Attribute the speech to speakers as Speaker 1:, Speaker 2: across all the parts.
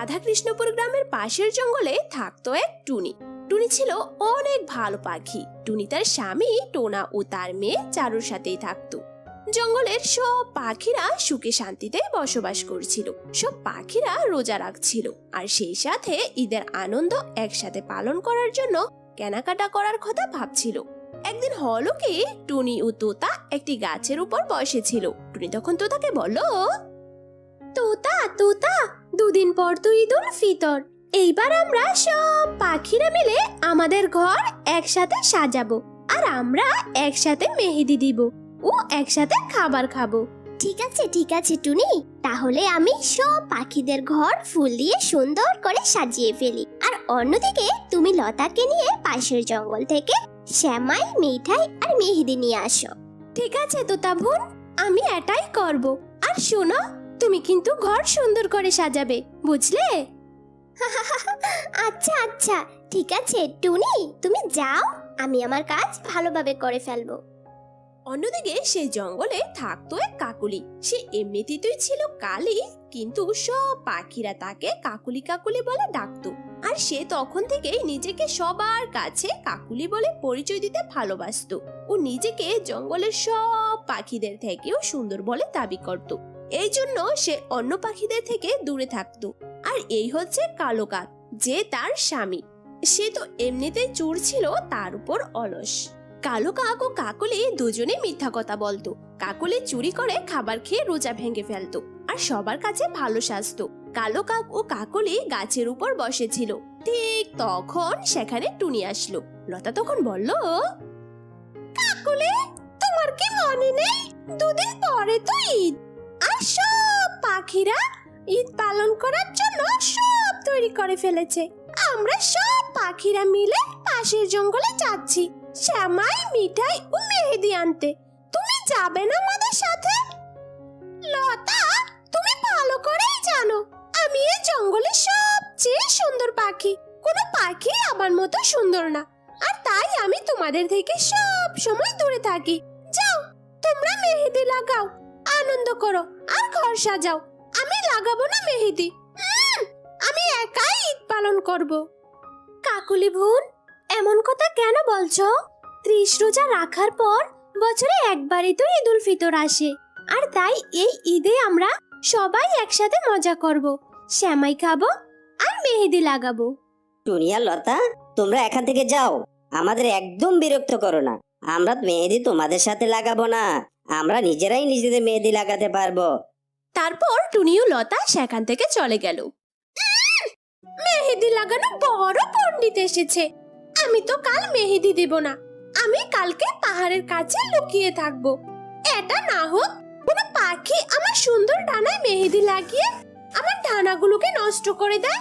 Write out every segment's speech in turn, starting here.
Speaker 1: রাধাকৃষ্ণপুর গ্রামের পাশের জঙ্গলে থাকতো এক টুনি। টুনি ছিল অনেক ভালো পাখি। টুনি তার স্বামী টোনা ও তার মেয়ে চারুর সাথেই থাকতো। জঙ্গলের সব পাখিরা সুখে শান্তিতে বসবাস করছিল। সব পাখিরা রোজা রাখছিল আর সেই সাথে ঈদের আনন্দ একসাথে পালন করার জন্য কেনাকাটা করার কথা ভাবছিল। একদিন হলো কি, টুনি ও তোতা একটি গাছের উপর বসেছিল। টুনি তখন তোতাকে বলল, তোতা তোতা, দুদিন পর তো ঈদ উল ফিতর। এইবার আমরা সব পাখিরা মিলে আমাদের ঘর একসাথে সাজাবো আর আমরা একসাথে মেহেদি দিব ও একসাথে খাবার খাবো।
Speaker 2: ঠিক আছে টুনি, তাহলে আমি সব পাখিদের ঘর ফুল দিয়ে সুন্দর করে সাজিয়ে ফেলি, আর অন্যদিকে তুমি লতাকে নিয়ে পাশের জঙ্গল থেকে শ্যামাই, মিঠাই আর মেহেদি নিয়ে আসো।
Speaker 1: ঠিক আছে তোতা বোন, আমি এটাই করব। আর শোনো, তুমি কিন্তু ঘর সুন্দর করে সাজাবে, বুঝলে?
Speaker 2: আচ্ছা ঠিক আছে টুনি, তুমি যাও, আমি আমার কাজ ভালোভাবে করে ফেলবো।
Speaker 1: অন্যদিকে সেই জঙ্গলে থাকতো এক কাকুলি। সে এমনিতেই ছিল কালি, কিন্তু সব পাখিরা তাকে কাকুলি কাকুলি বলে ডাকতো। আর সে তখন থেকেই নিজেকে সবার কাছে কাকুলি বলে পরিচয় দিতে ভালোবাসতো। ও নিজেকে জঙ্গলের সব পাখিদের থেকেও সুন্দর বলে দাবি করত। এই জন্য সে অন্য পাখিদের থেকে দূরে থাকতো। আর এই হচ্ছে কালো কাক, যে তার স্বামী। সে তো এমনিতেই চোর ছিল, তার উপর অলস। কালো কাক ও কাকলি দুজনে মিথ্যা কথা বলতো। কাকলি চুরি করে খাবার খেয়ে রোজা ভেঙে ফেলতো আর সবার কাছে ভালো সাজতো। কালো কাক ও কাকলি গাছের উপর বসেছিল। ঠিক তখন সেখানে টুনি আসলো। লতা তখন বলল, কাকলি, তোমার কি মনে নেই, দুদিন পরে তো ঈদ, আর সব পাখিরা ঈদ পালন করার জন্য সব তৈরি করে ফেলেছে। আমরা সব পাখিরা মিলে পাশের জঙ্গলে যাচ্ছি শ্যামাই, মিঠাই ও মেহেদি আনতে। তুমি যাবে না আমাদের সাথে? লতা, তুমি ভালো করেই জানো আমি এই জঙ্গলে সবচেয়ে সুন্দর পাখি। কোনো পাখি আমার মতো সুন্দর না, আর তাই আমি তোমাদের থেকে সব সময় দূরে থাকি। যাও, তোমরা মেহেদি লাগাও, আনন্দ করো আর ঘর সাজাও। আমি লাগাবো না মেহেদি, আমি একাই ঈদ পালন করব। কাকুলি বোন, এমন কথা কেন বলছো? 30 রোজা রাখার পর বছরে একবারই তো ঈদ উল ফিতর আসে, আর তাই এই ঈদে আমরা সবাই একসাথে মজা করব, শ্যামাই খাবো আর মেহেদি লাগাবো।
Speaker 3: টুনি আর লতা, তোমরা এখান থেকে যাও, আমাদের একদম বিরক্ত করো না। আমরা মেহেদি তোমাদের সাথে লাগাবো না, আমরা নিজেরাই নিজেদের মেহেদি লাগাতে পারবো।
Speaker 1: তারপর টুনি ও লতা সেখান থেকে চলে গেল। মেহেদি লাগানো বড় পণ্ডিত এসেছে। আমি তো কাল মেহেদি দেব না, আমি কালকে পাহাড়ের কাছে লুকিয়ে থাকবো। এটা না হোক কোনো পাখি আমার সুন্দর ডানায় মেহেদি লাগিয়ে আমার ডানাগুলোকে নষ্ট করে দেয়।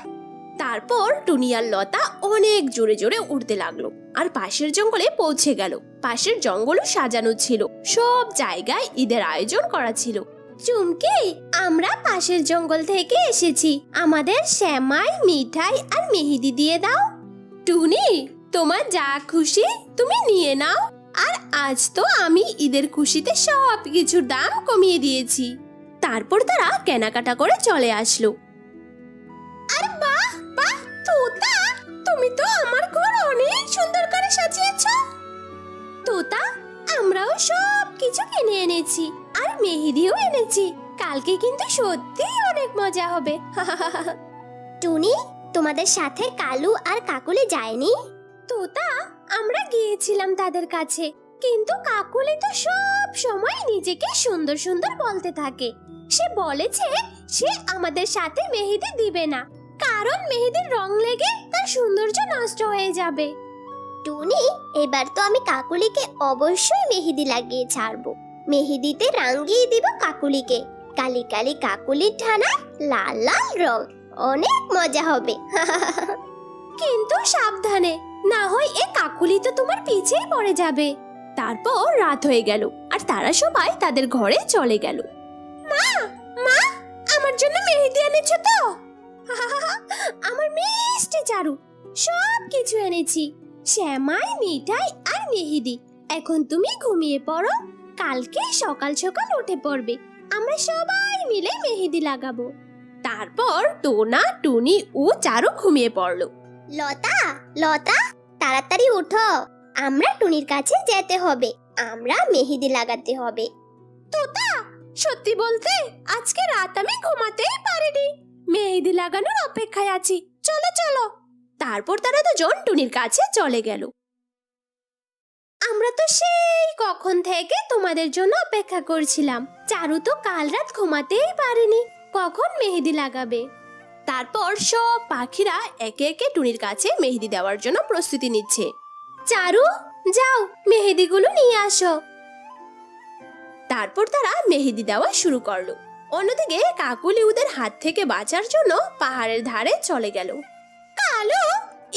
Speaker 1: তারপর টুনি আর লতা অনেক জোরে জোরে উড়তে লাগলো আর পাশের জঙ্গলে পৌঁছে গেল। পাশের জঙ্গলও সাজানো ছিল, সব জায়গায় ঈদের আয়োজন করা ছিল। চুমকি, আমরা পাশের জঙ্গল থেকে এসেছি, আমাদের শ্যামাই, মিঠাই আর মেহেদি দিয়ে দাও। টুনি, তোমার যা খুশি তুমি নিয়ে নাও। আর আজ তো আমি ঈদের খুশিতে সব কিছুর দাম কমিয়ে দিয়েছি। তারপর তারা কেনাকাটা করে চলে আসলো। আর বাহ বাহ তোতা, তুমি তো আমার ঘর অনেক সুন্দর করে সাজিয়েছো। তোতা, আমরাও সব কিছু কিনে এনেছি আর মেহেদিও এনেছি। কালকে কিন্তু সত্যিই অনেক মজা হবে।
Speaker 2: টুনি, তোমাদের সাথে কালু আর কাকুলি যায়নি?
Speaker 1: তোতা, আমরা গিয়েছিলাম তাদের কাছে, কিন্তু কাকুলি তো সব সময় নিজেকে সুন্দর সুন্দর বলতে থাকে। সে বলেছে সে আমাদের সাথে মেহেদি দিবে না, কারণ মেহেদির রং লেগে তার সৌন্দর্য নষ্ট হয়ে যাবে।
Speaker 2: টুনি, এবার তো আমি কাকুলিকে অবশ্যই মেহেদি লাগিয়ে ছাড়বো। মেহেদিতে রাঙিয়ে দিব কাকুলিকে। কালি কালি কাকুলির ডানা, লাল লাল রং, অনেক মজা হবে।
Speaker 1: কিন্তু সাবধানে, না হয় এ কাকুলি তো তোমার পিছেই পড়ে যাবে। তারপর রাত হয়ে গেল আর তারা সবাই তাদের ঘরে চলে গেল। মা, মা, আমার জন্য মেহেদি এনেছো তো? আমার মিষ্টি চারু, সব কিছু এনেছি, শ্যামাই, মিঠাই আর মেহেদি। এখন তুমি ঘুমিয়ে পড়ো, কালকে সকাল সকাল উঠে পড়বে, আমরা সবাই মিলে মেহেদি লাগাবো। তারপর টোনা, টুনি ও চারু ঘুমিয়ে পড়ল।
Speaker 2: লতা, লতা, তাড়াতাড়ি উঠো, আমরা টুনির কাছে যেতে হবে, আমরা মেহেদি লাগাতে হবে।
Speaker 1: তোতা, সত্যি বলতে আজকে রাত আমি ঘুমাতেই পারিনি, মেহেদি লাগানোর অপেক্ষায় আছি, চলো চলো। তারপর তারা দুজন টুনির কাছে চলে গেল। আমরা তো সেই কখন থেকে তোমাদের জন্য অপেক্ষা করছিলাম, চারু তো কাল রাত ঘুমাতেই পারেনি, কখন মেহেদি লাগাবে। তারপর সব পাখিরা একে একে টুনির কাছে মেহেদি দেওয়ার জন্য প্রস্তুতি নিচ্ছে। চারু, যাও মেহেদিগুলো নিয়ে আসো। তারপর তারা মেহেদি দেওয়া শুরু করলো। অন্যদিকে কাকুলি ওদের হাত থেকে বাঁচার জন্য পাহাড়ের ধারে চলে গেল। কালো,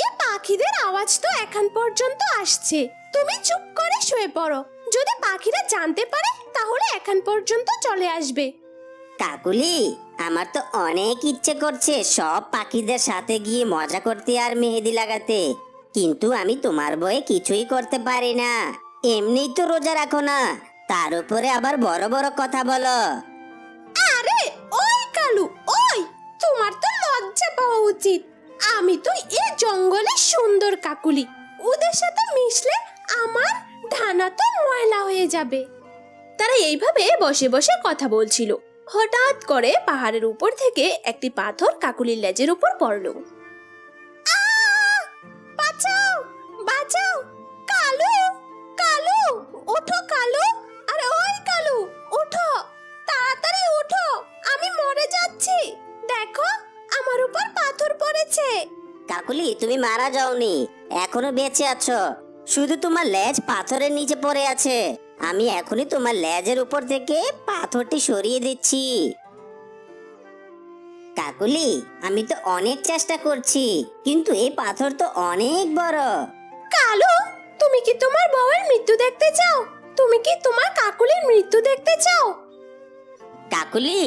Speaker 1: এ পাখিদের আওয়াজ তো এখন পর্যন্ত আসছে, তুমি চুপ করে শুয়ে পড়ো, যদি পাখিরা জানতে পারে তাহলে এখন পর্যন্ত চলে আসবে।
Speaker 3: কাকুলি, আমার তো অনেক ইচ্ছে করছে সব পাখিদের সাথে গিয়ে মজা করতে আর মেহেদি লাগাতে, কিন্তু আমি তোমার ভয়ে কিছুই করতে পারি না। এমনিই তো রোজা রাখো না, তার উপরে আবার বড় বড় কথা বলো।
Speaker 1: আরে ওই কালু, ওই, তোমার তো লজ্জা পাওয়া উচিত, আমি তো এই জঙ্গলে সুন্দর কাকুলি, ওদের সাথে মিশলে আমার ধানা তো ময়লা হয়ে যাবে। তারা এইভাবে বসে বসে কথা বলছিল। হঠাৎ করে পাহাড়ের উপর থেকে একটি পাথর কাকুলির লেজের উপর পড়ল। বাঁচাও, বাঁচাও, কালু, কালু, ওঠো কালু, আরে ওই কালু, ওঠো, তাড়াতাড়ি ওঠো, আমি মরে যাচ্ছি, দেখো আমার উপর পাথর পড়েছে।
Speaker 3: কাকুলি, তুমি মারা যাওনি, এখনো বেঁচে আছো, শুধু তোমার লেজ পাথরের নিচে পড়ে আছে। আমি এখনই তোমার লেজের উপর থেকে পাথরটি সরিয়ে দিচ্ছি। কাকুলি, আমি তো অনেক চেষ্টা করছি, কিন্তু এই পাথর তো অনেক বড়।
Speaker 1: কালু, তুমি কি তোমার বউয়ের মৃত্যু দেখতে চাও? তুমি কি তোমার কাকুলির মৃত্যু দেখতে চাও?
Speaker 3: কাকুলি,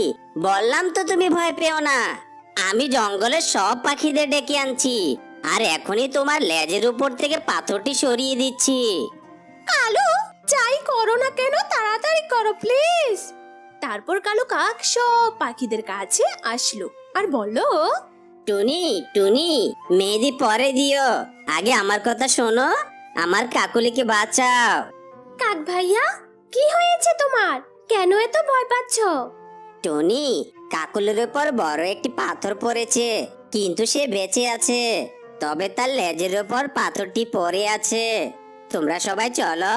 Speaker 3: বললাম তো তুমি ভয় পেও না, আমি জঙ্গলের সব পাখিদের ডেকে আনছি, আর এখনই তোমার লেজের উপর থেকে পাথরটি সরিয়ে দিচ্ছি।
Speaker 1: কালু, যাই করো না কেন তাড়াতাড়ি করো প্লিজ। তারপর কালু কাক সব পাখিদের কাছে আসলো আর বলল,
Speaker 3: টুনি, টুনি, মেহেদি পরে দিও, আগে আমার কথা শোনো, আমার কাকুলিকে বাঁচাও।
Speaker 1: কাক ভাইয়া, কি হয়েছে তোমার, কেন এত ভয় পাচ্ছ?
Speaker 3: টুনি, কাকুলির উপর বড় একটি পাথর পড়েছে, কিন্তু সে বেঁচে আছে, তবে তার লেজের উপর পাথরটি পড়ে আছে। তোমরা সবাই চলো,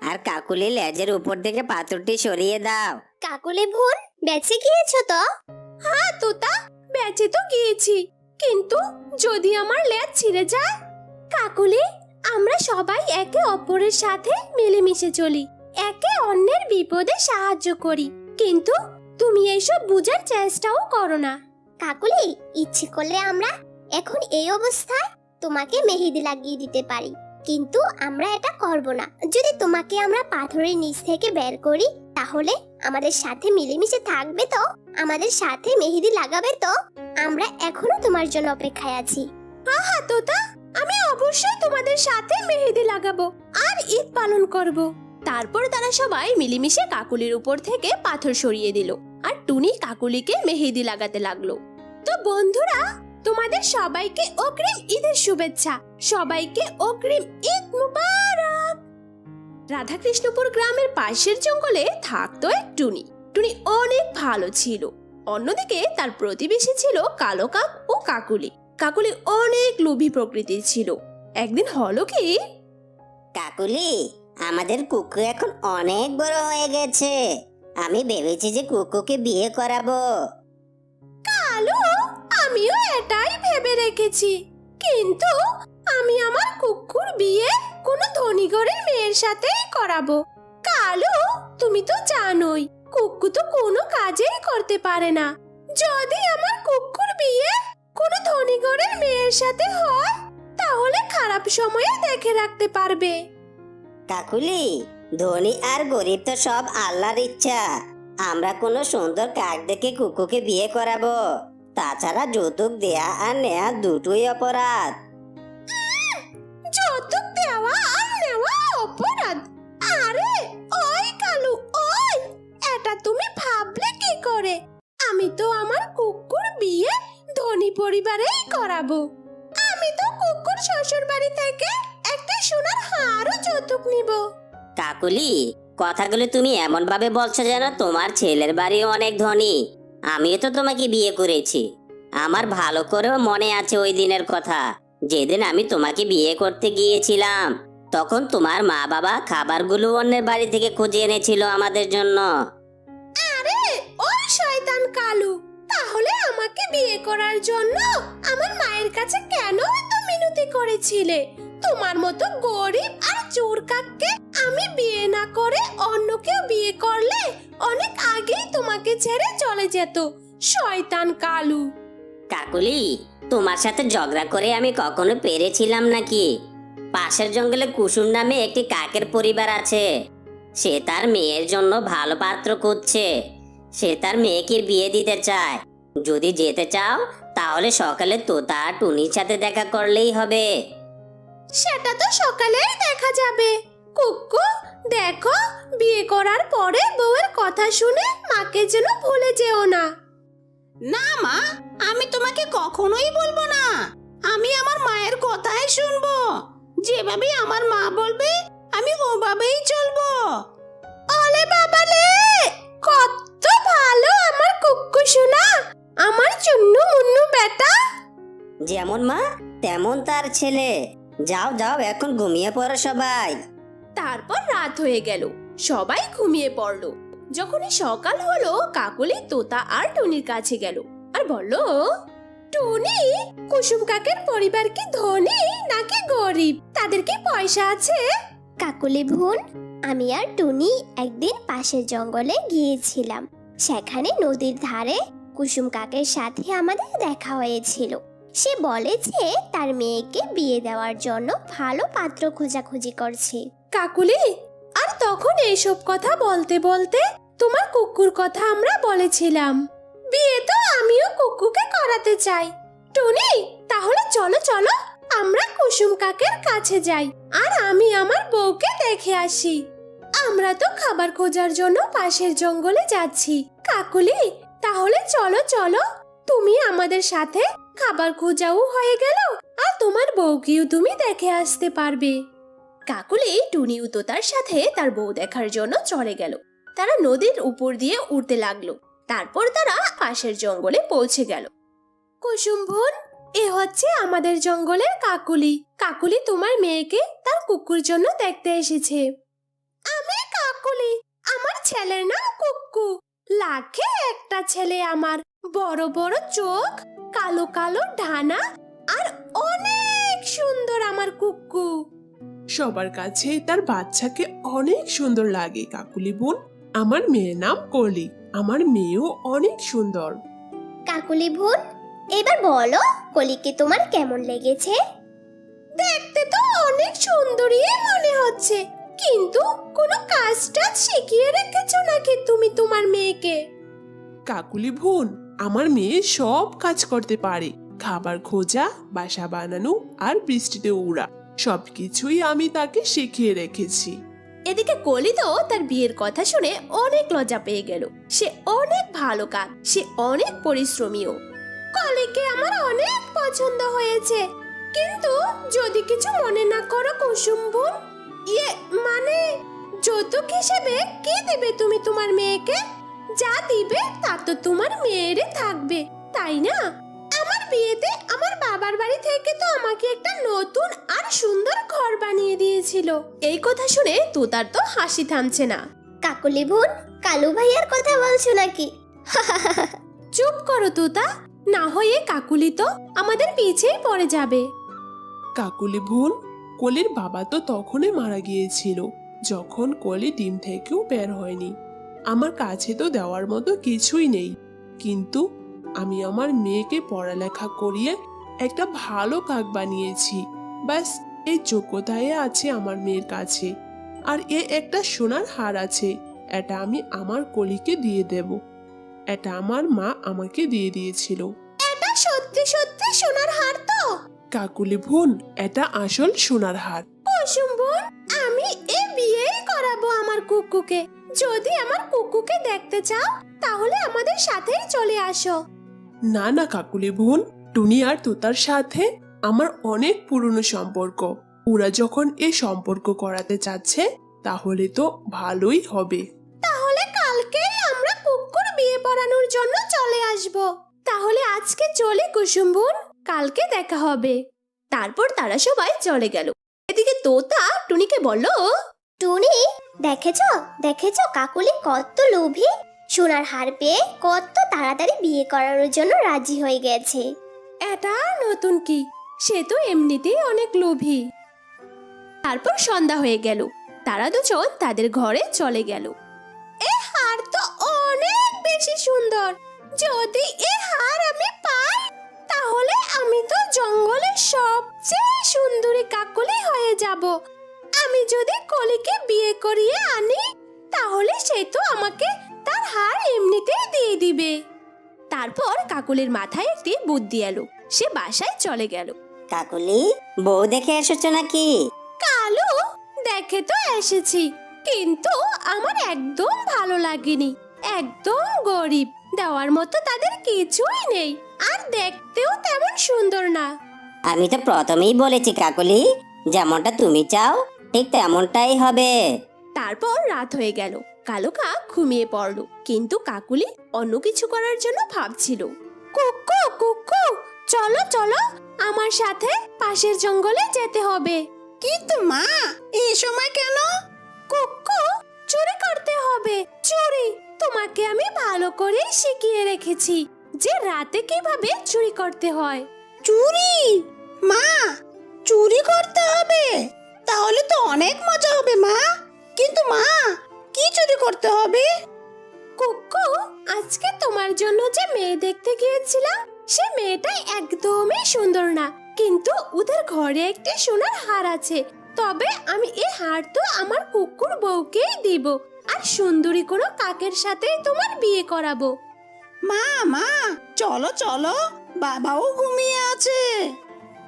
Speaker 3: আর কাকুলি লেজের উপর থেকে পাথরটি সরিয়ে দাও।
Speaker 2: কাকুলি বোন, বেঁচে গিয়েছো তো?
Speaker 1: হ্যাঁ তোতা, বেঁচে তো গিয়েছি, কিন্তু যদি আমার লেজ ছিঁড়ে যায়? কাকুলি, আমরা সবাই একে অপরের সাথে মিলেমিশে চলি, একে অন্যের বিপদে সাহায্য করি, কিন্তু তুমি এইসব বুঝার চেষ্টাও করো না।
Speaker 2: কাকুলি, ইচ্ছে করলে আমরা এখন এই অবস্থায় তোমাকে মেহেদি লাগিয়ে দিতে পারি, কিন্তু আমরা এটা করব না। যদি তোমাকে আমরা পাথরের নিচ থেকে বের করি, তাহলে আমাদের সাথে মিলেমিশে থাকবে তো, আমাদের সাথে মেহেদি লাগাবে তো? আমরা এখনো তোমার জন্য অপেক্ষায় আছি।
Speaker 1: হ্যাঁ তোতা, আমি অবশ্যই তোমাদের সাথে মেহেদি লাগাবো আর ঈদ পালন করব। তারপর তারা সবাই মিলেমিশে কাকুলির উপর থেকে পাথর সরিয়ে দিল, আর টুনি কাকুলিকে মেহেদি লাগাতে লাগলো। তো বন্ধুরা, তোমাদের সবাইকে অগ্রিম ঈদের শুভেচ্ছা, সবাইকে অগ্রিম ঈদ মুবারক। রাধাকৃষ্ণপুর গ্রামের পাশের জঙ্গলে থাকতো এক টুনি। টুনি অনেক ভালো ছিল। অন্যদিকে তার প্রতিবেশী ছিল কালো কাক ও কাকুলি। কাকুলি অনেক লোভী প্রকৃতির ছিল। একদিন হলো কি,
Speaker 3: কাকুলি, আমাদের কুকু এখন অনেক বড় হয়ে গেছে, আমি ভেবেছি যে কুকুকে বিয়ে করাবো।
Speaker 1: কালো, আমিও এটাই ভেবে রেখেছি, কিন্তু আমি আমার কুকুর বিয়ে কোনো ধনী ঘরের মেয়ের সাথেই করাবো। কালো, তুমি তো জানোই কুকু তো কোনো কাজেই করতে পারে না। যদি আমার কুকুর বিয়ে কোনো ধনী ঘরের মেয়ের সাথে হয়, তাহলে খারাপ সময়ে দেখে রাখতে পারবে।
Speaker 3: কাকুলি, ধনী আর গরিব তো সব আল্লাহর ইচ্ছা, আমরা কোনো সুন্দর কাক দেখে কুকুকে বিয়ে করাবো, তাছাড়া যৌতুক দেয়া আর নেয়া দুটোই অপরাধ।
Speaker 1: যৌতুক দেওয়া আর নেওয়া অপরাধ? আরে ওই কালু, ওই, এটা তুমি ভাবলে কি করে? আমি তো আমার কুকুর বিয়ে পাবো। আমি তো কুকুর শ্বশুর বাড়ি থেকে একটা সোনার হারও যৌতুক নিব।
Speaker 3: কাকুলি, কথাগুলো তুমি এমন ভাবে বলছো যেন তোমার ছেলের বাড়িও অনেক ধনী। আমিও তো তোমাকে বিয়ে করেছি। আমার ভালো করেও মনে আছে ওই দিনের কথা, যেদিন আমি তোমাকে বিয়ে করতে গিয়েছিলাম। তখন তোমার মা বাবা খাবারগুলো অন্যের বাড়ি থেকে খুঁজে এনেছিল আমাদের জন্য।
Speaker 1: আরে ওই শয়তান কালু, তাহলে আমাকে বিয়ে করার জন্য আমার মায়ের কাছে কেন এত মিনতি করেছিলে? তোমার মতো গরিব আর চোর কাককে আমি বিয়ে না করে অন্য কেউ বিয়ে করলে অনেক আগেই তোমাকে ছেড়ে চলে যেত। শয়তান কালু।
Speaker 3: কাকুলি, তোমার সাথে ঝগড়া করে আমি কখনো পেরেছিলাম নাকি? পাশের জঙ্গলে কুসুম নামে একটি কাকের পরিবার আছে। সে তার মেয়ের জন্য ভালো পাত্র খুঁজছে। সে তার মেয়েকে বিয়ে দিতে চায়। যদি যেতে চাও তাহলে সকালে তোতা আর টুনির সাথে দেখা করলেই হবে।
Speaker 1: সেটা তো সকালেই দেখা যাবে। কুক্কু, দেখো, বিয়ে করার পরে বউয়ের কথা শুনে মাকে যেন ভুলে যেও না। না মা, আমি তোমাকে কখনোই বলবো না। আমি আমার মায়ের কথাই শুনবো। যেভাবে আমার মা বলবে আমি ওভাবেই চলবো। ওলে বাবালে, কত ভালো আমার কুক্কু সোনা, আমার চুন্নু মুন্নু বেটা।
Speaker 3: যেমন মা তেমন তার ছেলে। যাও যাও, এখন ঘুমিয়ে পড়ো সবাই।
Speaker 1: তারপর রাত হয়ে গেল, সবাই ঘুমিয়ে পড়ল। যখনই সকাল হলো, কাকুলি তোতা আর টুনির কাছে গেল আর বলল, টুনি, কুসুম কাকের পরিবার কি ধনী নাকি গরিব? তাদের কি পয়সা আছে?
Speaker 2: কাকুলি বোন, আমি আর টুনি একদিন পাশের জঙ্গলে গিয়েছিলাম। সেখানে নদীর ধারে কুসুম কাকের সাথে আমাদের দেখা হয়েছিল। সে বলেছে তার মেয়েকে বিয়ে দেওয়ার জন্য ভালো পাত্র খোঁজাখুঁজি করছে।
Speaker 1: কাকুলি, আর তখন এইসব কথা বলতে বলতে তোমার কুকুর কথা আমরা বলেছিলাম। বিয়ে তো আমিও কুকুকে করাতে চাই। টুনি, তাহলে চলো চলো, আমরা কুসুম কাকের কাছে যাই আর আমি আমার বউকে দেখে আসি। আমরা তো খাবার খোঁজার জন্য পাশের জঙ্গলে যাচ্ছি। কাকুলি, তাহলে চলো চলো, তুমি আমাদের সাথে, খাবার খোঁজাও হয়ে গেল আর তোমার বউকেও তুমি দেখে আসতে পারবে। কাকুলি টুনি ও তোতার সাথে তার বউ দেখার জন্য চলে গেল। তারা নদীর উপর দিয়ে উড়তে লাগলো। তারপর তারা পাশের জঙ্গলে পৌঁছে গেল। কুসুম বোন, এ হচ্ছে আমাদের জঙ্গলের কাকুলি। কাকুলি তোমার মেয়েকে তার কুকুর জন্য দেখতে এসেছে। আমি কাকুলি, আমার ছেলের নাম কুক্কু। লাখে একটা ছেলে আমার, বড় বড় চোখ, কালো কালো ডানা আর অনেক সুন্দর আমার কুক্কু।
Speaker 4: সবার কাছে তার বাচ্চাকে অনেক সুন্দর লাগে কাকুলি বোন। আমার মেয়ের নাম কলি। আমার মেয়েও অনেক সুন্দর।
Speaker 2: কাকুলি বোন, এবার বলো, কলিকে তোমার কেমন লেগেছে?
Speaker 1: দেখতে তো অনেক সুন্দরী মনে হচ্ছে, কিন্তু কোনো কাজটা শিখিয়ে রেখেছো নাকি তুমি তোমার মেয়েকে?
Speaker 4: কাকুলি বোন, আমার মেয়ে সব কাজ করতে পারে। খাবার খোঁজা, বাসা বানানো আর বৃষ্টিতে উড়া, সবকিছুই আমি তাকে শিখিয়ে রেখেছি।
Speaker 1: এদিকে কলি তো তার বিয়ের কথা শুনে অনেক লজ্জা পেয়ে গেল। সে অনেক ভালো কাক, সে অনেক পরিশ্রমীও। কলিকে আমার অনেক পছন্দ হয়েছে, কিন্তু যদি কিছু মনে না করো কুসুম বোন, মানে যৌতুক হিসেবে কি দেবে তুমি তোমার মেয়েকে? যা দিবে তা তো তোমার মেয়েরে থাকবে, তাই না? আমার বিয়েতে আমার বাবার বাড়ি থেকে তো আমাকে একটা নতুন আর সুন্দর ঘর বানিয়ে দিয়েছিল। এই কথা শুনে তোতার তো হাসি থামছে না।
Speaker 2: কাকুলি বোন, কালু ভাইয়ার কথা বলছো নাকি?
Speaker 1: চুপ করো তোতা, না হয়ে কাকুলি তো আমাদের পিছেই পড়ে যাবে।
Speaker 4: কাকুলি বোন, কলির বাবা তো তখনই মারা গিয়েছিল, যখন কলি ডিম থেকেও বের হয়নি। আমার কাছে তো দেওয়ার মতো কিছুই নেই, কিন্তু আমি আমার মেয়েকে পড়ালেখা করিয়ে একটা ভালো কাক বানিয়েছি। ব্যাস এই যোগ্যতায় আছে আমার মেয়ের কাছে। আর একটা সোনার হার আছে, এটা আমি আমার কলিকে দিয়ে দেব। এটা আমার মা আমাকে দিয়ে দিয়েছিল।
Speaker 1: এটা সত্যি সত্যি সোনার হার তো?
Speaker 4: কাকুলি বোন, এটা আসল সোনার হার।
Speaker 1: কুসুম বোন, আমি এই বিয়েই করাবো আমার কুকুকে। যদি আমার কুকুকে দেখতে চাও তাহলে আমাদের সাথেই চলে আসো।
Speaker 4: না না কাকুলি বোন, টুনি আর তোতার সাথে আমার অনেক পুরনো সম্পর্ক। ওরা যখন এই সম্পর্ক করাতে চাচ্ছে তাহলে তো ভালোই হবে।
Speaker 1: তাহলে কালকেই আমরা কুকুর বিয়ে পড়ানোর জন্য চলে আসব। তাহলে আজকে চলে কুসুম বোন, কালকে দেখা হবে। তারপর তারা সবাই চলে গেল। এদিকে তোতা টুনিকে বলল,
Speaker 2: টুনি, দেখেছো দেখেছো কাকুলি কত লোভী, সোনার হার পেয়ে কত তাড়াতাড়ি বিয়ে করানোর জন্য রাজি হয়ে গেছে।
Speaker 1: এটা নতুন কি, সে তো এমনিতেই অনেক লোভী। তারপর সন্ধ্যা হয়ে গেল, তারা দুজন তাদের ঘরে চলে গেল। এ হার তো অনেক বেশি সুন্দর, যদি এ হার আমি পাই তাহলে আমি তো জঙ্গলের সবচেয়ে সুন্দরী কাকলি হয়ে যাব। আমি যদি কলিকে বিয়ে করিয়ে আনি তাহলে সে তো আমাকে তার হার এমনিতেই দিয়ে দিবে। তারপর কাকুলির মাথায় একটি বুদ্ধি এলো, সে বাসায় চলে গেল।
Speaker 3: কাকুলি, বউ দেখে এসেছো নাকি?
Speaker 1: কালু, দেখে তো এসেছি, কিন্তু আমার একদম ভালো লাগেনি। একদম গরিব, দেওয়ার মতো তাদের কিছুই নেই, আর দেখতেও তেমন সুন্দর না।
Speaker 3: আমি তো প্রথমেই বলেছি কাকুলি, যেমনটা তুমি চাও ঠিক তেমনটাই হবে।
Speaker 1: তারপর রাত হয়ে গেল, কালো কাক ঘুমিয়ে পড়ল, কিন্তু কাকুলি অন্য কিছু করার জন্য ভাবছিল। কুকু কুকু, চলো চলো, আমার সাথে পাশের জঙ্গলে যেতে হবে। কিন্তু মা, এই সময় কেন? কুকু, চুরি করতে হবে, চুরি। তোমাকে আমি ভালো করে শিখিয়ে রেখেছি যে রাতে কিভাবে চুরি করতে হয়। চুরি? মা, চুরি করতে হবে? তাহলে তো অনেক মজা হবে মা। কিন্তু মা, কি চুরি করতে হবে? কুকু, আজকে তোমার জন্য যে মেয়ে দেখতে গিয়েছিলাম, সে মেয়েটা একদমই সুন্দর না, কিন্তু ওদের ঘরে একটি সোনার হার আছে। তবে আমি এই হার তো আমার কুকুর বউকেই দিব, আর সুন্দরী কোনো কাকের সাথেই তোমার বিয়ে করাবো। মা মা, চলো চলো, বাবাও ঘুমিয়ে আছে।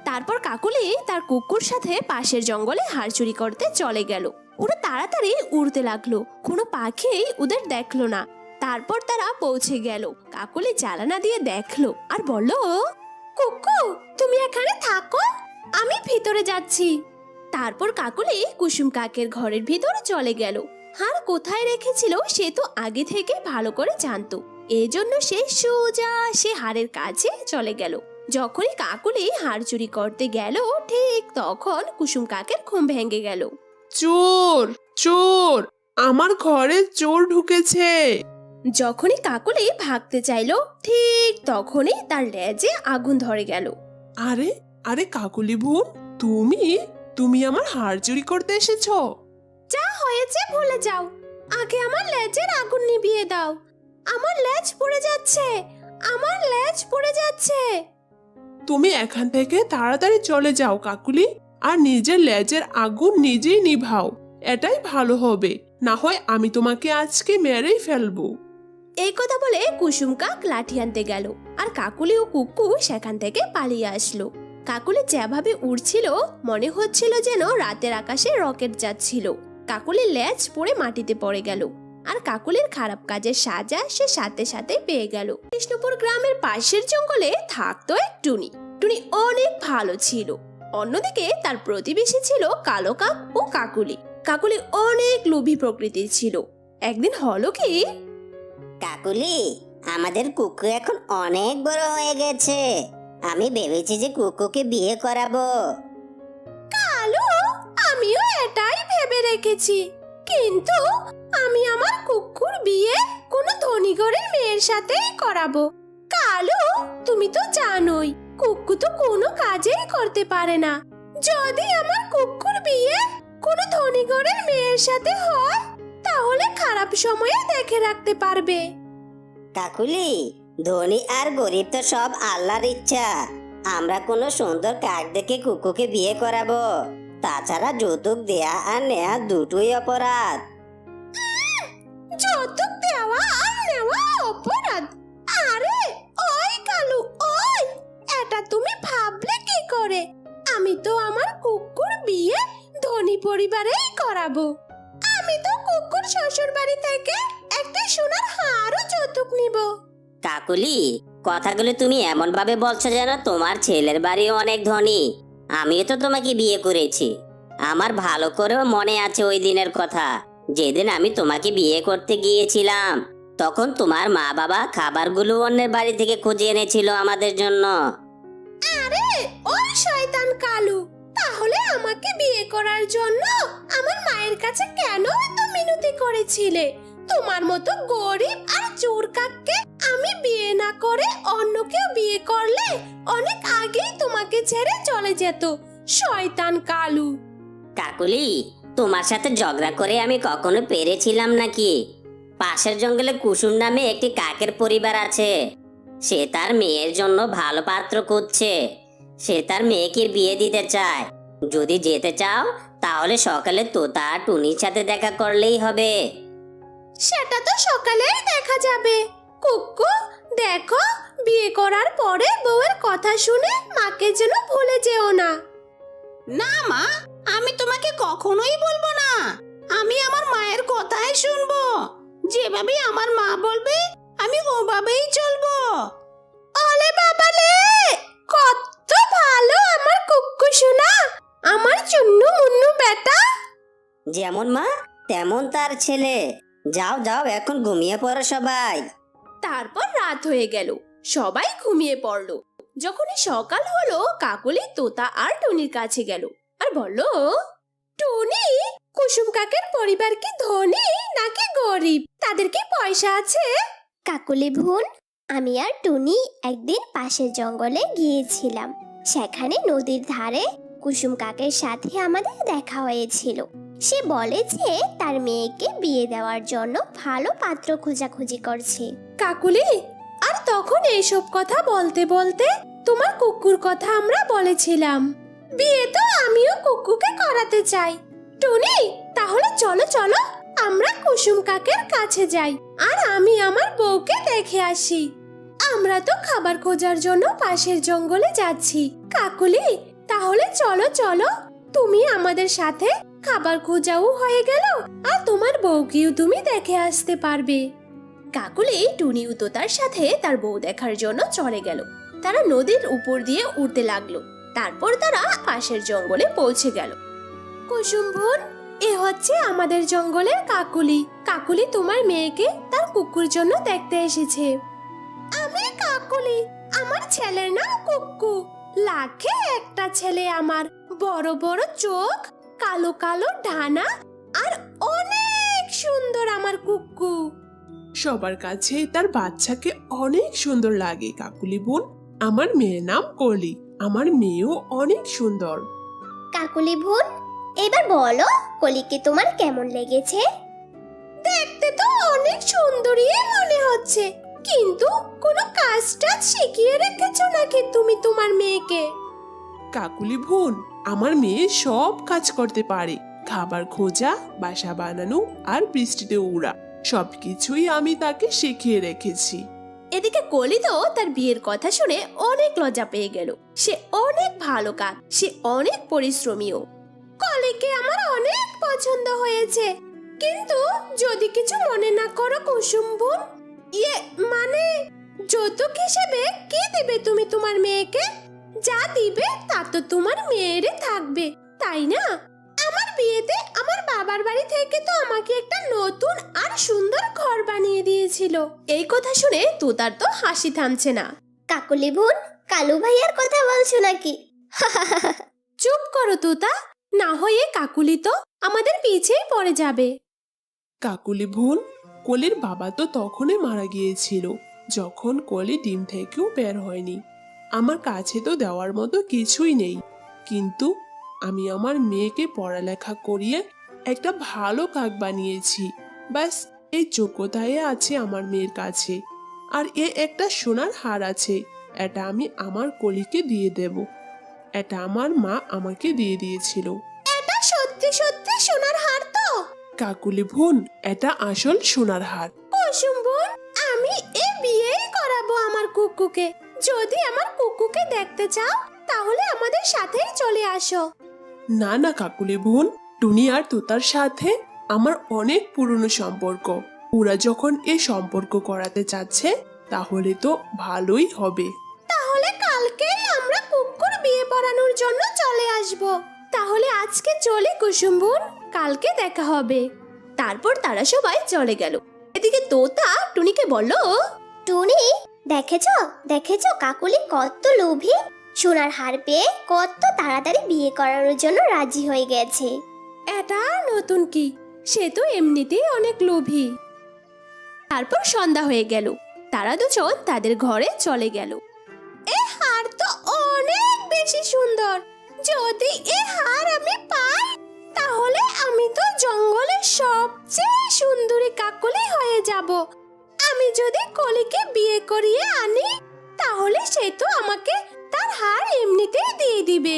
Speaker 1: তারপর কাকুলি তার কুকুর সাথে পাশের জঙ্গলে হাড় চুরি করতে চলে গেল। ওরা তাড়াতাড়ি উড়তে লাগলো, কোনো পাখি ওদের দেখলো না। তারপর তারা পৌঁছে গেল। কাকুলি জানালা দিয়ে দেখলো আর বলল, কুকু, তুমি এখানে থাকো, আমি ভিতরে যাচ্ছি। তারপর কাকুলি কুসুম কাকের ঘরের ভিতরে চলে গেল। হার কোথায় রেখেছিল সে তো আগে থেকে ভালো করে জানতো, এজন্য সে সোজা সে হাড়ের কাছে চলে গেল। যখনই কাকুলি হাড় চুরি করতে গেল, ঠিক তখন কুসুম কাকের ঘুম ভেঙে গেল।
Speaker 4: চোর চোর, আমার ঘরে চোর ঢুকেছে।
Speaker 1: যখনই কাকুলি ভাগতে চাইলো, ঠিক তখনই তার লেজে আগুন ধরে গেল।
Speaker 4: আরে আরে কাকুলি বোন, তুমি তুমি আমার হাড় চুরি করতে এসেছো?
Speaker 1: যা হয়েছে ভুলে যাও, আগে আমার লেজের আগুন নিভিয়ে দাও। আমার লেজ পুড়ে যাচ্ছে, আমার লেজ পুড়ে যাচ্ছে।
Speaker 4: তুমি এখান থেকে তাড়াতাড়ি চলে যাও কাকুলি, আর নিজের লেজের আগুন নিজেই নিভাও, এটাই ভালো হবে। না হয় আমি তোমাকে আজকে মেরেই ফেলবো।
Speaker 1: এই কথা বলে কুসুম কাক লাঠি আনতে গেল, আর কাকুলি ও কুকু সেখান থেকে পালিয়ে আসলো। কাকুলি যেভাবে উড়ছিল মনে হচ্ছিল যেন রাতের আকাশে রকেট যাচ্ছিল। কাকুলির লেজ পড়ে মাটিতে পড়ে গেল, আর কাকুলির খারাপ কাজের সাজা সে সাথে সাথে পেয়ে গেল। কৃষ্ণপুর গ্রামের পাশের জঙ্গলে থাকতো এক টুনি। টুনি অনেক ভালো ছিল। অন্যদিকে তার প্রতিবেশী ছিল কালো কাক ও কাকুলি। কাকুলি অনেক লোভী প্রকৃতির ছিল। একদিন হলো কি,
Speaker 3: কাকুলি, আমাদের কুকু এখন অনেক বড় হয়ে গেছে। আমি ভেবেছি যে কুকুকে বিয়ে করাবো।
Speaker 1: কালো, আমিও এটাই ভেবে রেখেছি, কিন্তু আমি আমার কুকুর বিয়ে কোনো ধনী ঘরের মেয়ের সাথেই করাবো। কালো, তুমি তো জানোই কুকু তো কোনো কাজেই করতে পারে না। যদি আমার কুকুর বিয়ে কোনো ধনী ঘরের মেয়ের সাথে হয় তাহলে খারাপ সময়ে দেখে রাখতে পারবে।
Speaker 3: কাকুলি, ধনী আর গরিব তো সব আল্লাহর ইচ্ছা। আমরা কোনো সুন্দর কাক দেখে কুকুকে বিয়ে করাবো। তাছাড়া যৌতুক দেয়া আর নেয়া দুটোই অপরাধ।
Speaker 1: যৌতুক দেওয়া আর নেওয়া অপরাধ? আরে ওই কালু, ওই, এটা তুমি ভাবলে কি করে? আমি তো আমার কুকুর বিয়ে ধনী পরিবারেই করাবো। আমি তো কুকুর শ্বশুর বাড়ি থেকে একটা সোনার হারও যৌতুক নিব।
Speaker 3: কাকুলি, কথাগুলো তুমি এমন ভাবে বলছো যেন তোমার ছেলের বাড়ি অনেক ধনী। আমিও তো তোমাকে বিয়ে করেছি। আমার ভালো করেও মনে আছে ওই দিনের কথা, যেদিন আমি তোমাকে বিয়ে করতে গিয়েছিলাম। তখন তোমার মা বাবা খাবারগুলো অন্যের বাড়ি থেকে খুঁজে এনেছিল আমাদের জন্য।
Speaker 1: আরে ওই শয়তান কালু, তাহলে আমাকে বিয়ে করার জন্য আমার মায়ের কাছে কেন এত মিনতি করেছিলে? তোমার মতো গরিব আর চোর কাককে আমি বিয়ে না করে অন্য কেউ বিয়ে করলে অনেক আগেই তোমাকে ছেড়ে চলে যেত। শয়তান কালু।
Speaker 3: কাকুলি, তোমার সাথে ঝগড়া করে আমি কখনো পেরেছিলাম নাকি? পাশের জঙ্গলে কুসুম নামে একটি কাকের পরিবার আছে। সে তার মেয়ের জন্য ভালো পাত্র খুঁজছে। সে তার মেয়েকে বিয়ে দিতে চায়। যদি যেতে চাও তাহলে সকালে তোতা আর টুনির সাথে দেখা করলেই হবে।
Speaker 1: সেটা তো সকালেই দেখা যাবে। কুক্কু, দেখো, বিয়ে করার পরে বউয়ের কথা শুনে মাকে যেন ভুলে যেও না।
Speaker 5: না মা, আমি তোমাকে কখনোই বলবো না। আমি আমার মায়ের কথাই শুনবো। যেভাবে আমার মা বলবে আমি ওভাবেই চলবো।
Speaker 1: ওলে বাবালে, কত ভালো আমার কুক্কু সোনা, আমার চুন্নু মুন্নু বেটা।
Speaker 3: যেমন মা তেমন তার ছেলে। যাও যাও, এখন ঘুমিয়ে পড়ো সবাই।
Speaker 1: তারপর রাত হয়ে গেল, সবাই ঘুমিয়ে পড়লো। যখনই সকাল হলো, কাকলি তোতা আর টুনির কাছে গেল আর বলল, টুনি, কুসুম কাকের পরিবার কি ধনী নাকি গরিব? তাদের কি পয়সা আছে?
Speaker 2: কাকুলি বোন, আমি আর টুনি একদিন পাশের জঙ্গলে গিয়েছিলাম। সেখানে নদীর ধারে কুসুম কাকের সাথে আমাদের দেখা হয়েছিল। সে বলে যে তার মেয়েকে বিয়ে দেওয়ার জন্য ভালো পাত্র খোঁজাখুঁজি করছে।
Speaker 1: কাকুলি, আর তখন এইসব কথা বলতে বলতে তোমার কুকুর কথা আমরা বলেছিলাম। বিয়ে তো আমিও কুকুকে করাতে চাই। টুনি, তাহলে চলো চলো, আমরা কুসুম কাকের কাছে যাই আর আমি আমার বউকে দেখে আসি। আমরা তো খাবার খোঁজার জন্য পাশের জঙ্গলে যাচ্ছি। কাকুলি, তাহলে চলো চলো, তুমি আমাদের সাথে, খাবার খোঁজাও হয়ে গেল আর তোমার বউকেও তুমি দেখে আসতে পারবে। কাকুলি টুনি ও তোতার সাথে তার বউ দেখার জন্য চলে গেল। তারা নদীর উপর দিয়ে উঠতে লাগলো। তারপর তারা পাশের জঙ্গলে পৌঁছে গেল। কুসুম বোন, এ হচ্ছে আমাদের জঙ্গলের কাকুলি। কাকুলি তোমার মেয়েকে তার কুকুর জন্য দেখতে এসেছে। আমি কাকুলি, আমার ছেলের নাম কুক্কু। লাখে একটা ছেলে আমার, বড় বড় চোখ, কালো কালো ডানা আর অনেক সুন্দর আমার কুক্কু।
Speaker 4: সবার কাছে তার বাচ্চাকে অনেক সুন্দর লাগে কাকুলি বোন। আমার মেয়ের নাম কলি। আমার মেয়েও অনেক সুন্দর।
Speaker 2: কাকুলি বোন, এবার বলো, কলিকে তোমার কেমন লেগেছে?
Speaker 1: দেখতে তো অনেক সুন্দরী মনে হচ্ছে, কিন্তু কোনো কাজটা শিখিয়ে রেখেছো নাকি তুমি তোমার মেয়েকে?
Speaker 4: কাকুলি বোন, আমার মেয়ে সব কাজ করতে পারে। খাবার খোঁজা, বাসা বানানো আর বৃষ্টিতে উড়া, সবকিছুই আমি তাকে শিখিয়ে রেখেছি।
Speaker 1: এদিকে কলি তো তার বিয়ের কথা শুনে অনেক লজ্জা পেয়ে গেল। সে অনেক ভালো কাক, সে অনেক পরিশ্রমীও। কলিকে আমার অনেক পছন্দ হয়েছে, কিন্তু যদি কিছু মনে না করো কুসুম বোন, মানে যৌতুক হিসেবে কি দিবে তুমি তোমার মেয়েকে? যা দিবে তা তো তোমার মেয়েরে থাকবে, তাই না? আমার বিয়েতে আমার বাবার বাড়ি থেকে তো আমাকে একটা নতুন আর সুন্দর ঘর বানিয়ে দিয়েছিল। এই কথা শুনে তোতার তো হাসি থামছে না।
Speaker 2: কাকুলি বোন, কালু ভাইয়ার কথা বলছো নাকি?
Speaker 1: চুপ করো তোতা, না হয়ে কাকুলি তো আমাদের পিছেই পড়ে যাবে।
Speaker 4: কাকুলি বোন, কলির বাবা তো তখনই মারা গিয়েছিল যখন কলি ডিম থেকেও বের হয়নি। আমার কাছে তো দেওয়ার মতো কিছুই নেই, কিন্তু আমি আমার মেয়েকে পড়ালেখা করিয়ে একটা ভালো কাক বানিয়েছি। ব্যাস, এই যোগ্যতায় আছে আমার মেয়ের কাছে। আর একটা সোনার হার আছে, এটা আমি আমার কলিকে দিয়ে দেব। এটা আমার মা আমাকে দিয়ে দিয়েছিল।
Speaker 1: এটা সত্যি সত্যি সোনার হার তো?
Speaker 4: কাকুলি বোন, এটা আসল সোনার হার।
Speaker 1: কুসুম বোন, আমি এই বিয়েই করাবো আমার কুকুকে। যদি আমার কুকুকে দেখতে চাও তাহলে আমাদের সাথেই চলে আসো।
Speaker 4: না না কাকুলি বোন, টুনি আর তোতার সাথে আমার অনেক পুরনো সম্পর্ক। ওরা যখন এই সম্পর্ক করাতে চাচ্ছে তাহলে তো ভালোই হবে।
Speaker 1: তাহলে কালকেই আমরা কুকুর বিয়ে পড়ানোর জন্য চলে আসব। তাহলে আজকে চলে কুসুম বোন, কালকে দেখা হবে। তারপর তারা সবাই চলে গেল। এদিকে তোতা টুনিকে বলল,
Speaker 2: টুনি, দেখেছো দেখেছো কাকুলি কত লোভী, সোনার হার পেয়ে কত তাড়াতাড়ি বিয়ে করানোর জন্য রাজি হয়ে গেছে।
Speaker 1: এটা নতুন কি? সে তো এমনিতেই অনেক লোভী। তারপর সন্ধ্যা হয়ে গেল। তারা দুজন তাদের ঘরে চলে গেল। এ হার তো অনেক বেশি সুন্দর। যদি এ হার আমি পাই, তাহলে আমি তো জঙ্গলের সবচেয়ে সুন্দরী কাকলি হয়ে যাব। আমি যদি কলিকে বিয়ে করিয়ে আনি, তাহলে সে তো আমাকে তার হার এমনিতেই দিয়ে দিবে।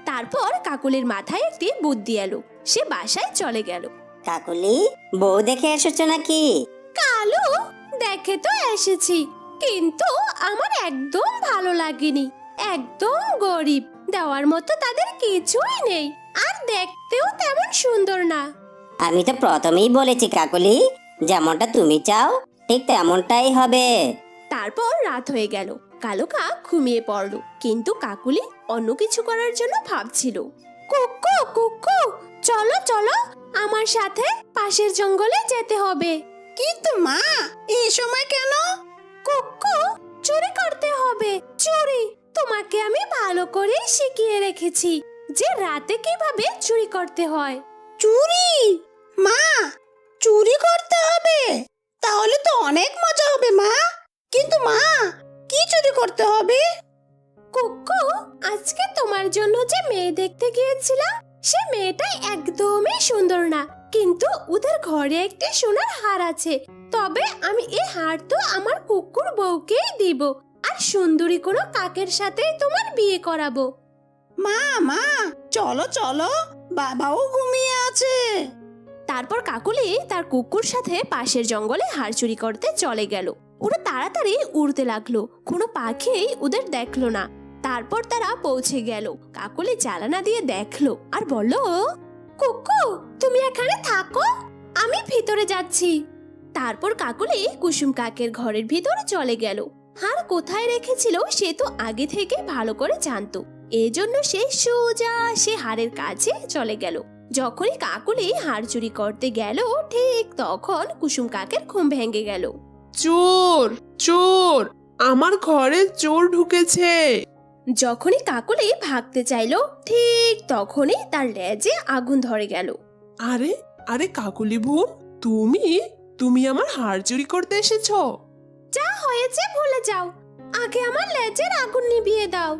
Speaker 1: তারপর কাকুলির মাথায় একটি বুদ্ধি এলো। সে বাসায় চলে গেল।
Speaker 3: কাকুলি, বউ দেখে এসেছো নাকি?
Speaker 1: কালু, দেখে তো এসেছি, কিন্তু আমার একদম ভালো লাগেনি। একদম গরিব, দেওয়ার মতো তাদের কিছুই নেই, আর দেখতেও তেমন সুন্দর না।
Speaker 3: আমি তো প্রথমেই বলেছি কাকুলি, যেমনটা তুমি চাও ঠিক তেমনটাই হবে।
Speaker 1: তারপর রাত হয়ে গেল। কালো কাক ঘুমিয়ে পড়ল, কিন্তু কাকুলি অন্য কিছু করার জন্য ভাবছিল। কুকু কুকু, চলো চলো, আমার সাথে পাশের জঙ্গলে যেতে হবে।
Speaker 5: কিন্তু মা, এই সময় কেন?
Speaker 1: কুকু, চুরি করতে হবে। চুরি তোমাকে আমি ভালো করে শিখিয়ে রেখেছি যে রাতে কিভাবে চুরি করতে হয়।
Speaker 5: চুরি? মা, চুরি করতে হবে? তাহলে তো অনেক মজা হবে মা। কিন্তু মা, কি চুরি করতে হবে?
Speaker 1: কুকু, আজকে তোমার জন্য যে মেয়ে দেখতে গিয়েছিলাম, সে মেয়েটা একদমই সুন্দর না, কিন্তু ওদের ঘরে একটি সোনার হার আছে। তবে আমি এই হার তো আমার কুকুর বউকেই দিব, আর সুন্দরী কোনো কাকের সাথে তোমার বিয়ে করাবো।
Speaker 5: মা মা, চলো চলো, বাবাও ঘুমিয়ে আছে।
Speaker 1: তারপর কাকুলি তার কুকুর সাথে পাশের জঙ্গলে হাড় চুরি করতে চলে গেল। ওরা তাড়াতাড়ি উড়তে লাগলো, কোনো পাখি ওদের দেখলো না। তারপর তারা পৌঁছে গেল। কাকুলি জানালা দিয়ে দেখলো আর বলল, কুকু, তুমি এখানে থাকো, আমি ভিতরে যাচ্ছি। তারপর কাকুলি কুসুম কাকের ঘরের ভিতরে চলে গেল। হার কোথায় রেখেছিল সে তো আগে থেকে ভালো করে জানতো। এজন্য সে সোজা সে হাড়ের কাছে চলে গেল। যখনই কাকুলি হাড় চুরি করতে গেল, ঠিক তখন কুসুম কাকের ঘুম ভেঙে গেল।
Speaker 4: চোর চোর, আমার ঘরে চোর ঢুকেছে।
Speaker 1: যখনই কাকুলি ভাগতে চাইলো, ঠিক তখনই তার লেজে আগুন ধরে গেল।
Speaker 4: আরে আরে কাকুলি বোন, তুমি তুমি আমার হাড় চুরি করতে এসেছো?
Speaker 1: যা হয়েছে ভুলে যাও, আগে আমার লেজের আগুন নিভিয়ে দাও।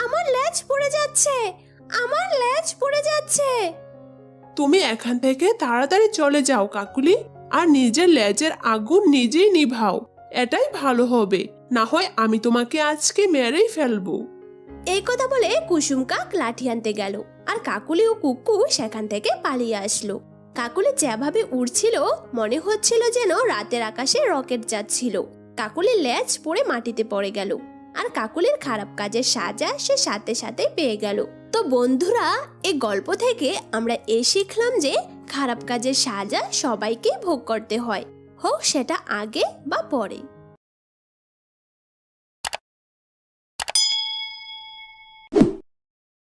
Speaker 1: আমার লেজ পুড়ে যাচ্ছে, আমার লেজ পুড়ে যাচ্ছে।
Speaker 4: তুমি এখান থেকে তাড়াতাড়ি চলে যাও কাকুলি, আর নিজের লেজের আগুন নিজেই নিভাও। এটাই ভালো হবে, না হয় আমি তোমাকে আজকে মেরেই ফেলবো।
Speaker 1: এই কথা বলে কুসুম কাক লাঠি আনতে গেল, আর কাকুলি ও কুকু সেখান থেকে পালিয়ে আসলো। কাকুলি যেভাবে উড়ছিল, মনে হচ্ছিল যেন রাতের আকাশে রকেট যাচ্ছিল। কাকুলির লেজ পড়ে মাটিতে পড়ে গেল, আর কাকুলির খারাপ কাজের সাজা সে সাথে সাথে পেয়ে গেল। তো বন্ধুরা, এই গল্প থেকে আমরা শিখলাম যে খারাপ কাজের সাজা সবাইকে ভোগ করতে হয়, হোক সেটা আগে বা পরে।